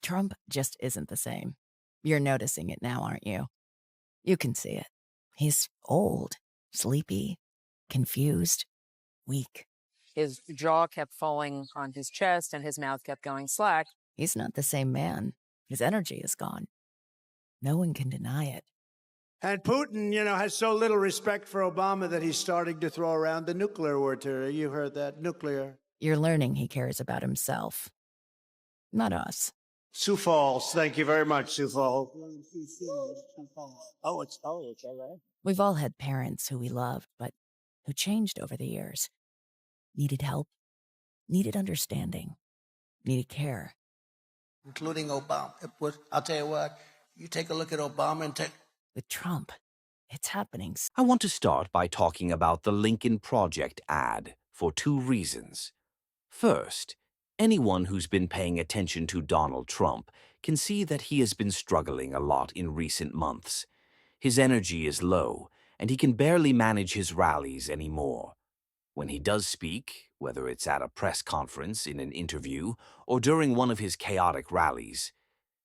Trump just isn't the same. You're noticing it now, aren't you? You can see it. He's old, sleepy, confused, weak. His jaw kept falling on his chest and his mouth kept going slack. He's not the same man. His energy is gone. No one can deny it. And Putin, has so little respect for Obama that he's starting to throw around the nuclear word. You heard that, nuclear. You're learning he cares about himself, not us. Sioux Falls, thank you very much, Sioux Falls. It's all right. We've all had parents who we loved, but who changed over the years. Needed help, needed understanding, needed care. Including Obama. I'll tell you what, you take a look at Obama and With Trump, it's happening. I want to start by talking about the Lincoln Project ad for two reasons. First, anyone who's been paying attention to Donald Trump can see that he has been struggling a lot in recent months. His energy is low, and he can barely manage his rallies anymore. When he does speak, whether it's at a press conference, in an interview, or during one of his chaotic rallies,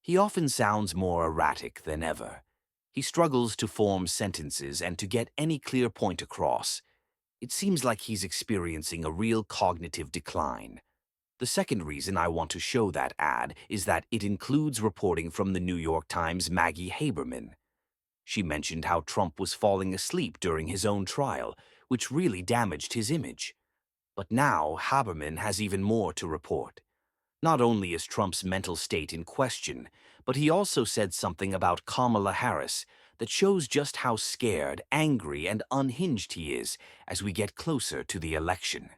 he often sounds more erratic than ever. He struggles to form sentences and to get any clear point across. It seems like he's experiencing a real cognitive decline. The second reason I want to show that ad is that it includes reporting from the New York Times' Maggie Haberman. She mentioned how Trump was falling asleep during his own trial, which really damaged his image. But now Haberman has even more to report. Not only is Trump's mental state in question, but he also said something about Kamala Harris that shows just how scared, angry, and unhinged he is as we get closer to the election.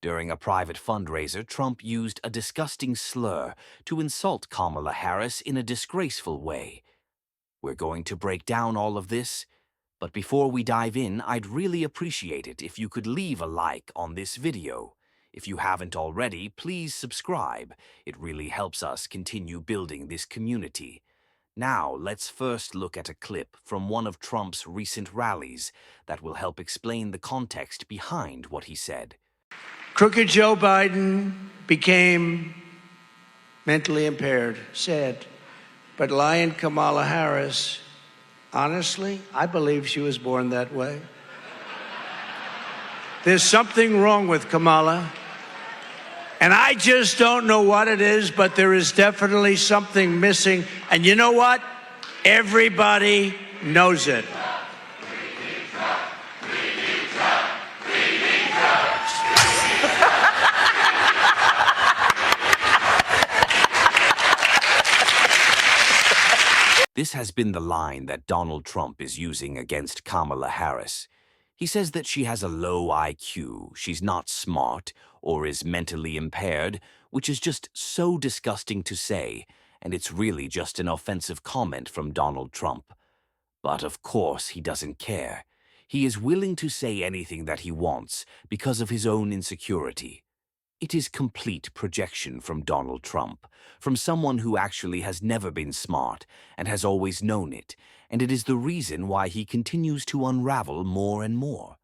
During a private fundraiser, Trump used a disgusting slur to insult Kamala Harris in a disgraceful way. We're going to break down all of this, but before we dive in, I'd really appreciate it if you could leave a like on this video. If you haven't already, please subscribe. It really helps us continue building this community. Now, let's first look at a clip from one of Trump's recent rallies that will help explain the context behind what he said. Crooked Joe Biden became mentally impaired, sad. But Lion Kamala Harris, honestly, I believe she was born that way. There's something wrong with Kamala. And I just don't know what it is, but there is definitely something missing. And you know what? Everybody knows it. This has been the line that Donald Trump is using against Kamala Harris. He says that she has a low IQ, she's not smart, or is mentally impaired, which is just so disgusting to say, and it's really just an offensive comment from Donald Trump. But of course he doesn't care. He is willing to say anything that he wants because of his own insecurity. It is complete projection from Donald Trump, from someone who actually has never been smart and has always known it, and it is the reason why he continues to unravel more and more.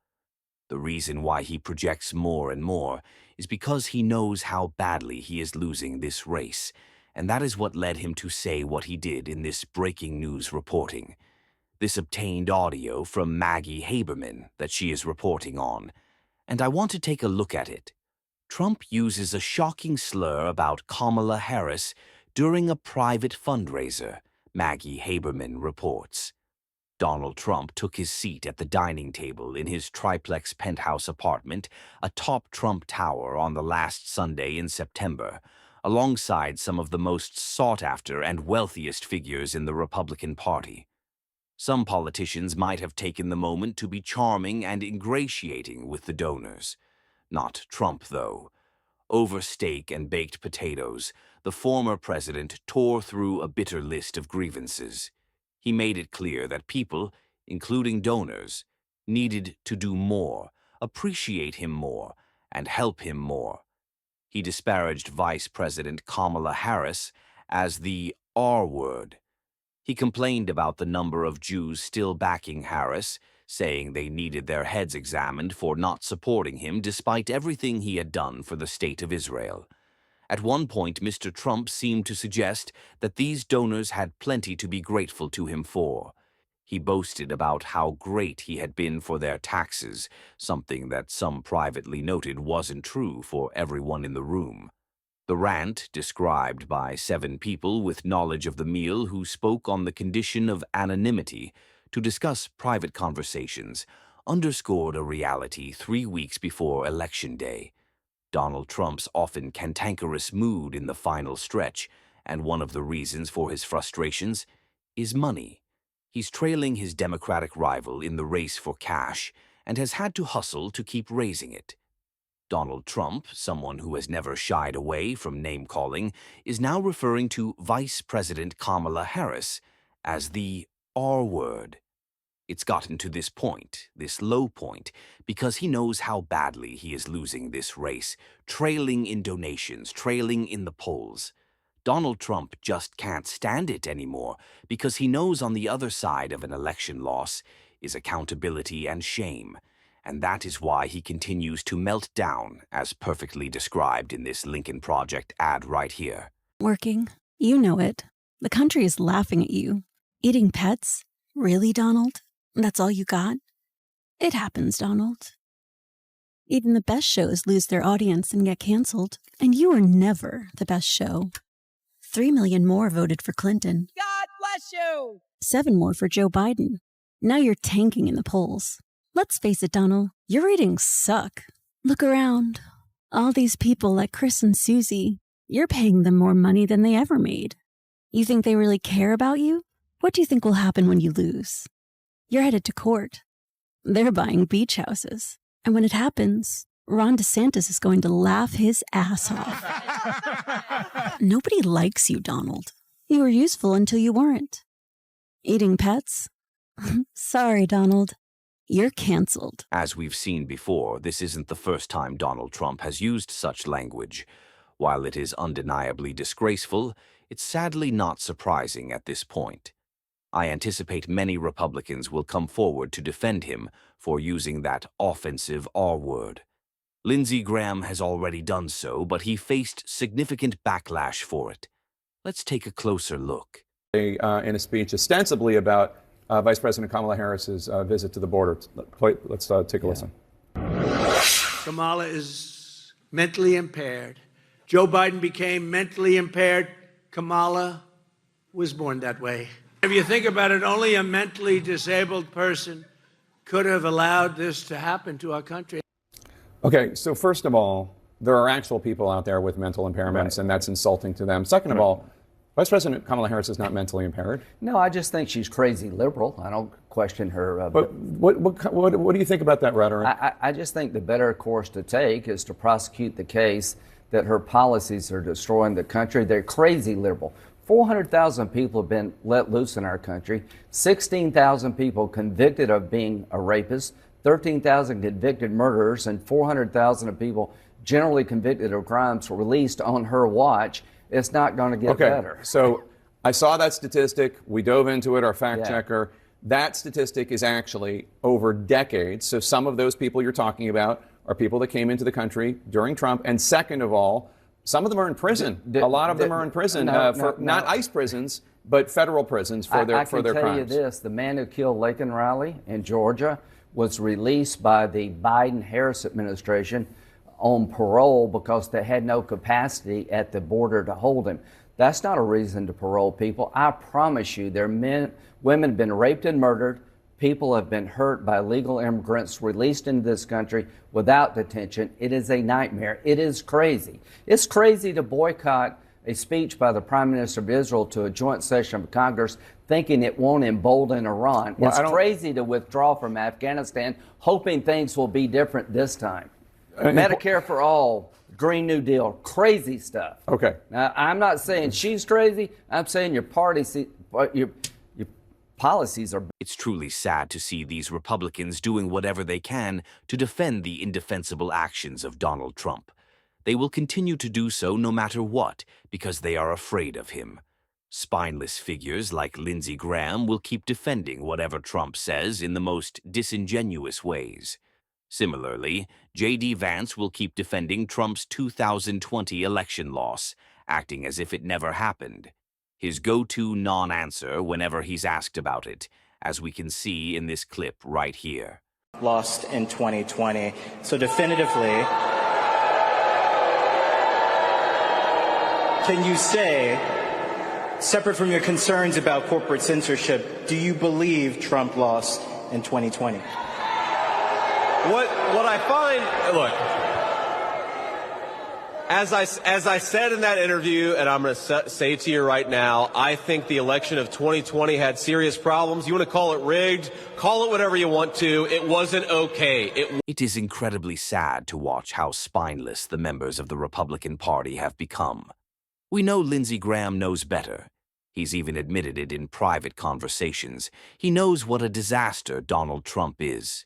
The reason why he projects more and more is because he knows how badly he is losing this race, and that is what led him to say what he did in this breaking news reporting. This obtained audio from Maggie Haberman that she is reporting on, and I want to take a look at it. Trump uses a shocking slur about Kamala Harris during a private fundraiser, Maggie Haberman reports. Donald Trump took his seat at the dining table in his triplex penthouse apartment atop Trump Tower on the last Sunday in September, alongside some of the most sought-after and wealthiest figures in the Republican Party. Some politicians might have taken the moment to be charming and ingratiating with the donors. Not Trump, though. Over steak and baked potatoes, the former president tore through a bitter list of grievances. He made it clear that people, including donors, needed to do more, appreciate him more, and help him more. He disparaged Vice President Kamala Harris as the R word. He complained about the number of Jews still backing Harris, saying they needed their heads examined for not supporting him despite everything he had done for the state of Israel. At one point, Mr. Trump seemed to suggest that these donors had plenty to be grateful to him for. He boasted about how great he had been for their taxes, something that some privately noted wasn't true for everyone in the room. The rant, described by 7 people with knowledge of the meal who spoke on the condition of anonymity to discuss private conversations, underscored a reality 3 weeks before Election Day. Donald Trump's often cantankerous mood in the final stretch, and one of the reasons for his frustrations, is money. He's trailing his Democratic rival in the race for cash and has had to hustle to keep raising it. Donald Trump, someone who has never shied away from name-calling, is now referring to Vice President Kamala Harris as the R-word. It's gotten to this point, this low point, because he knows how badly he is losing this race, trailing in donations, trailing in the polls. Donald Trump just can't stand it anymore because he knows on the other side of an election loss is accountability and shame. And that is why he continues to melt down, as perfectly described in this Lincoln Project ad right here. Working. You know it. The country is laughing at you. Eating pets? Really, Donald? That's all you got? It happens, Donald. Even the best shows lose their audience and get canceled, and you are never the best show. 3 million more voted for Clinton. God bless you! 7 more for Joe Biden. Now you're tanking in the polls. Let's face it, Donald, your ratings suck. Look around. All these people like Chris and Susie, you're paying them more money than they ever made. You think they really care about you? What do you think will happen when you lose? You're headed to court. They're buying beach houses. And when it happens, Ron DeSantis is going to laugh his ass off. Nobody likes you, Donald. You were useful until you weren't. Eating pets? Sorry, Donald. You're canceled. As we've seen before, this isn't the first time Donald Trump has used such language. While it is undeniably disgraceful, it's sadly not surprising at this point. I anticipate many Republicans will come forward to defend him for using that offensive R-word. Lindsey Graham has already done so, but he faced significant backlash for it. Let's take a closer look. In a speech ostensibly about Vice President Kamala Harris's visit to the border. Let's take a listen. Kamala is mentally impaired. Joe Biden became mentally impaired. Kamala was born that way. If you think about it, only a mentally disabled person could have allowed this to happen to our country. Okay, so first of all, there are actual people out there with mental impairments, and that's insulting to them. Second of all, Vice President Kamala Harris is not mentally impaired. No, I just think she's crazy liberal. I don't question her. But what do you think about that rhetoric? I just think the better course to take is to prosecute the case that her policies are destroying the country. They're crazy liberal. 400,000 people have been let loose in our country. 16,000 people convicted of being a rapist. 13,000 convicted murderers, and 400,000 of people generally convicted of crimes released on her watch. It's not going to get better. So I saw that statistic. We dove into it, our fact checker. That statistic is actually over decades. So some of those people you're talking about are people that came into the country during Trump. And second of all, some of them are in prison. A lot of them are in prison, not ICE prisons, but federal prisons for their crimes. I can tell you this, the man who killed Laken Riley in Georgia was released by the Biden-Harris administration on parole because they had no capacity at the border to hold him. That's not a reason to parole people. I promise you, women have been raped and murdered. People have been hurt by illegal immigrants released into this country without detention. It is a nightmare. It is crazy. It's crazy to boycott a speech by the Prime Minister of Israel to a joint session of Congress thinking it won't embolden Iran. It's crazy to withdraw from Afghanistan hoping things will be different this time. Medicare for all, Green New Deal, crazy stuff. Okay. Now, I'm not saying she's crazy. I'm saying your policies are. It's truly sad to see these Republicans doing whatever they can to defend the indefensible actions of Donald Trump. They will continue to do so no matter what, because they are afraid of him. Spineless figures like Lindsey Graham will keep defending whatever Trump says in the most disingenuous ways. Similarly, J.D. Vance will keep defending Trump's 2020 election loss, acting as if it never happened. His go-to non-answer whenever he's asked about it, as we can see in this clip right here. Lost in 2020. So definitively, can you say, separate from your concerns about corporate censorship, do you believe Trump lost in 2020? What I find, look, as I said in that interview, and I'm going to say to you right now, I think the election of 2020 had serious problems. You want to call it rigged, call it whatever you want to. It wasn't okay. It is incredibly sad to watch how spineless the members of the Republican Party have become. We know Lindsey Graham knows better. He's even admitted it in private conversations. He knows what a disaster Donald Trump is.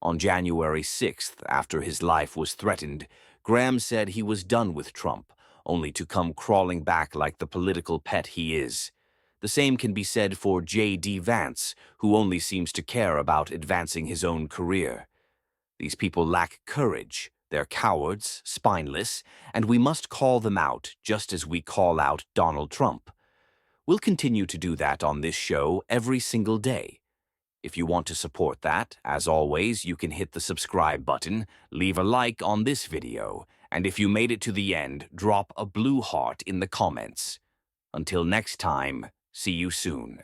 On January 6th, after his life was threatened, Graham said he was done with Trump, only to come crawling back like the political pet he is. The same can be said for J.D. Vance, who only seems to care about advancing his own career. These people lack courage, they're cowards, spineless, and we must call them out just as we call out Donald Trump. We'll continue to do that on this show every single day. If you want to support that, as always, you can hit the subscribe button, leave a like on this video, and if you made it to the end, drop a blue heart in the comments. Until next time, see you soon.